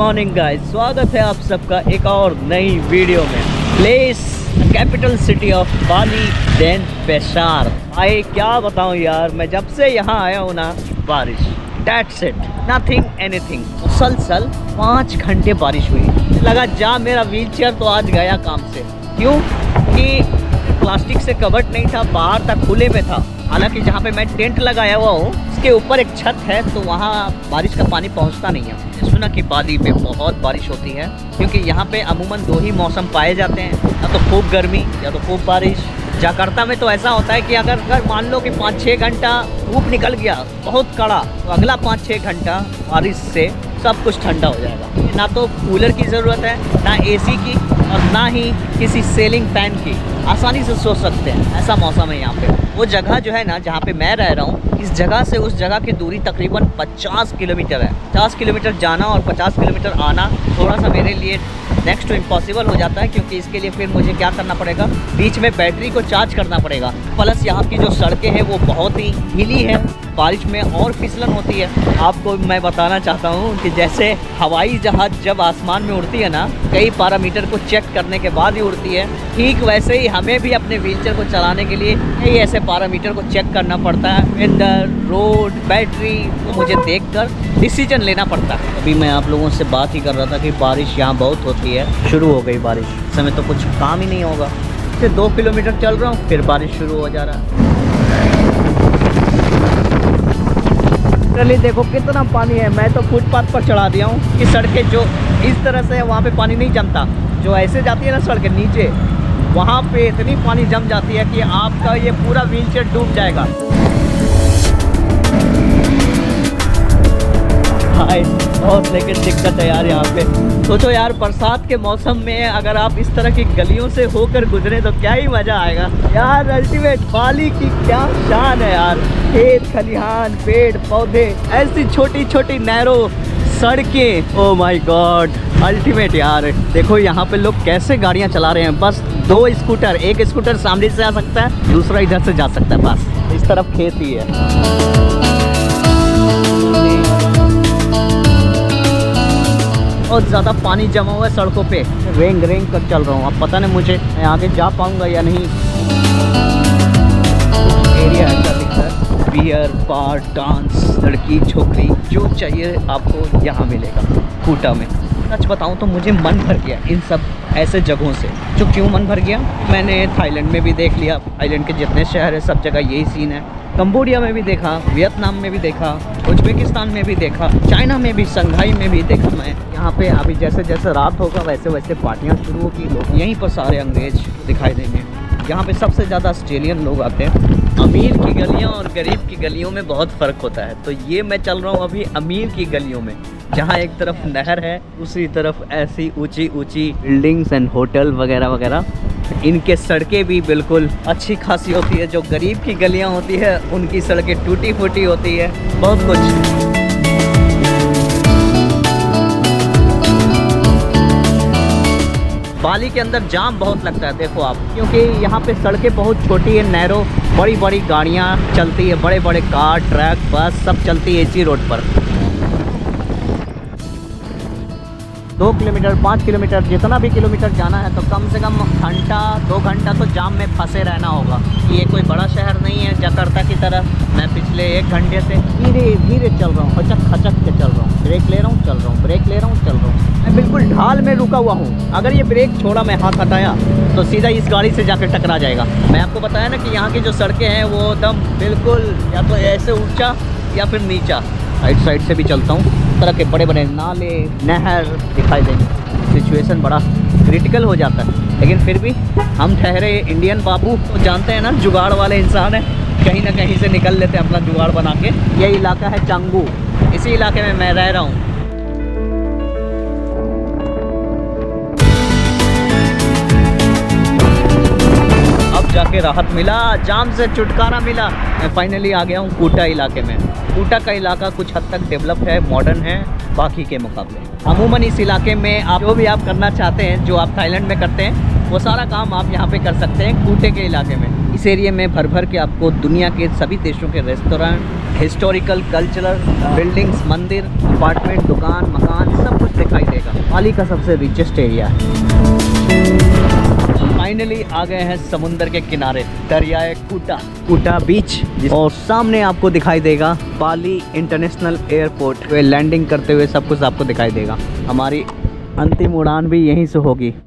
Morning guys, स्वागत है आप सबका एक और नई वीडियो में। प्लेस कैपिटल सिटी ऑफ बाली डेनपैसार। भाई क्या बताऊं यार, मैं जब से यहाँ आया हूँ ना, बारिश, दैट्स इट, नथिंग एनीथिंग। मुसलसल 5 घंटे बारिश हुई। लगा जा मेरा व्हीलचेयर तो आज गया काम से। क्यों कि प्लास्टिक से कवर्ड नहीं था, बाहर तक खुले में था। हालांकि जहाँ पे मैं टेंट लगाया हुआ हूँ उसके ऊपर एक छत है, तो वहाँ बारिश का पानी पहुँचता नहीं है। सुना कि बाली में बहुत बारिश होती है, क्योंकि यहाँ पे अमूमन 2 ही मौसम पाए जाते हैं, या तो खूब गर्मी या तो खूब बारिश। जकार्ता में तो ऐसा होता है कि अगर मान लो कि 5-6 घंटा धूप निकल गया बहुत कड़ा, तो अगला 5-6 घंटा बारिश से सब कुछ ठंडा हो जाएगा। ना तो कूलर की ज़रूरत है, ना एसी की, और ना ही किसी सीलिंग फैन की। आसानी से सो सकते हैं, ऐसा मौसम है यहाँ पे। वो जगह जो है ना जहाँ पे मैं रह रहा हूँ, इस जगह से उस जगह की दूरी तकरीबन 50 किलोमीटर है। 50 किलोमीटर जाना और 50 किलोमीटर आना थोड़ा सा मेरे लिए नेक्स्ट टू इम्पॉसिबल हो जाता है, क्योंकि इसके लिए फिर मुझे क्या करना पड़ेगा, बीच में बैटरी को चार्ज करना पड़ेगा। प्लस यहाँ की जो सड़कें हैं वो बहुत ही हिली है, बारिश में और फिसलन होती है। आपको मैं बताना चाहता हूँ कि जैसे हवाई जहाज़ जब आसमान में उड़ती है ना, कई पैरामीटर को चेक करने के बाद ही उड़ती है, ठीक वैसे ही हमें भी अपने व्हीलचेयर को चलाने के लिए कई ऐसे पैरामीटर को चेक करना पड़ता है। वेदर, रोड, बैटरी को मुझे देखकर डिसीजन लेना पड़ता है। अभी मैं आप लोगों से बात ही कर रहा था कि बारिश यहाँ बहुत होती है। शुरू हो गई बारिश, इस समय तो कुछ काम ही नहीं होगा। फिर 2 किलोमीटर चल रहा हूँ, फिर बारिश शुरू हो जा रहा है। चलिए देखो कितना पानी है। मैं तो फुटपाथ पर चढ़ा दिया हूँ कि सड़कें जो इस तरह से है वहाँ पे पानी नहीं जमता। जो ऐसे जाती है ना सड़कें नीचे, वहाँ पे इतनी पानी जम जाती है कि आपका ये पूरा व्हीलचेयर डूब जाएगा। बहुत लेकिन दिक्कत है यार यहाँ पे। सोचो यार, बरसात के मौसम में अगर आप इस तरह की गलियों से होकर गुजरे तो क्या ही मजा आएगा यार। अल्टीमेट बाली की क्या शान है यार। खेत खलिहान, पेड़ पौधे, ऐसी छोटी छोटी नैरो सड़कें, ओ माय गॉड, अल्टीमेट यार। देखो यहाँ पे लोग कैसे गाड़ियाँ चला रहे हैं। बस 2 स्कूटर, एक स्कूटर सामने से आ सकता है, दूसरा इधर से जा सकता है। बस इस तरफ खेत ही है। बहुत ज़्यादा पानी जमा हुआ है सड़कों पे। रेंग रेंग कर चल रहा हूँ। अब पता नहीं मुझे मैं आगे जा पाऊँगा या नहीं। एरिया ऐसा दिखता है, बियर बार, डांस, लड़की छोकरी, जो चाहिए आपको यहाँ मिलेगा कूटा में। सच बताऊँ तो मुझे मन भर गया इन सब ऐसे जगहों से। जो क्यों मन भर गया, मैंने थाईलैंड में भी देख लिया, थाईलैंड के जितने शहर है सब जगह यही सीन है। कंबोडिया में भी देखा, वियतनाम में भी देखा, उज्बेकिस्तान में भी देखा, चाइना में भी, शंघाई में भी देखा मैं। यहाँ पे अभी जैसे जैसे रात होगा वैसे वैसे पार्टियाँ शुरू होगी। लोग यहीं पर सारे अंग्रेज दिखाई देंगे। यहाँ पे सबसे ज़्यादा ऑस्ट्रेलियन लोग आते हैं। अमीर की गलियाँ और गरीब की गलियों में बहुत फ़र्क होता है। तो ये मैं चल रहा हूँ अभी अमीर की गलियों में, जहाँ एक तरफ नहर है, दूसरी तरफ ऐसी ऊंची ऊंची बिल्डिंग्स एंड होटल वगैरह वगैरह। इनके सड़कें भी बिल्कुल अच्छी खासी होती है। जो गरीब की गलियाँ होती है उनकी सड़कें टूटी फूटी होती है, बहुत कुछ। बाली के अंदर जाम बहुत लगता है, देखो आप, क्योंकि यहाँ पे सड़कें बहुत छोटी है, नैरो। बड़ी बड़ी गाड़ियाँ चलती है, बड़े बड़े कार, ट्रक, बस सब चलती है इसी रोड पर। 2 किलोमीटर 5 किलोमीटर जितना भी किलोमीटर जाना है तो कम से कम घंटा 2 घंटा तो जाम में फंसे रहना होगा। ये कोई बड़ा शहर नहीं है जकार्ता की तरह। मैं पिछले 1 घंटे से धीरे धीरे चल रहा हूँ, खचक खचक के चल रहा हूँ। ब्रेक ले रहा हूँ, चल रहा हूँ, ब्रेक ले रहा हूँ, चल रहा हूँ। मैं बिल्कुल ढाल में रुका हुआ हूँ। अगर ये ब्रेक छोड़ा, मैं हाथ हटाया तो सीधा इस गाड़ी से जाकर टकरा जाएगा। मैं आपको बताया ना कि यहाँ की जो सड़कें हैं वो एकदम बिल्कुल या तो ऐसे ऊँचा या फिर नीचा। साइड से भी चलता हूँ, तरह के बड़े बड़े नाले, नहर दिखाई देंगे। सिचुएशन बड़ा क्रिटिकल हो जाता है, लेकिन फिर भी हम ठहरे इंडियन बाबू तो जानते हैं ना, जुगाड़ वाले इंसान है, कहीं ना कहीं से निकल लेते हैं अपना जुगाड़ बना के। ये इलाका है चांगू, इसी इलाके में मैं रह रहा हूँ। जाके राहत मिला, जाम से छुटकारा मिला। मैं फाइनली आ गया हूँ कूटा इलाके में। कूटा का इलाका कुछ हद तक डेवलप है, मॉडर्न है बाकी के मुकाबले। अमूमन इस इलाके में आप जो भी आप करना चाहते हैं, जो आप थाईलैंड में करते हैं, वो सारा काम आप यहाँ पे कर सकते हैं कूटे के इलाके में। इस एरिया में भर भर के आपको दुनिया के सभी देशों के रेस्टोरेंट, हिस्टोरिकल, कल्चरल बिल्डिंग्स, मंदिर, अपार्टमेंट, दुकान, मकान सब कुछ दिखाई देगा। बाली का सबसे रिचेस्ट एरिया है। फाइनली आ गए हैं समुंदर के किनारे, दरियाए कुटा बीच, और सामने आपको दिखाई देगा बाली इंटरनेशनल एयरपोर्ट। वे लैंडिंग करते हुए सब कुछ आपको दिखाई देगा। हमारी अंतिम उड़ान भी यहीं से होगी।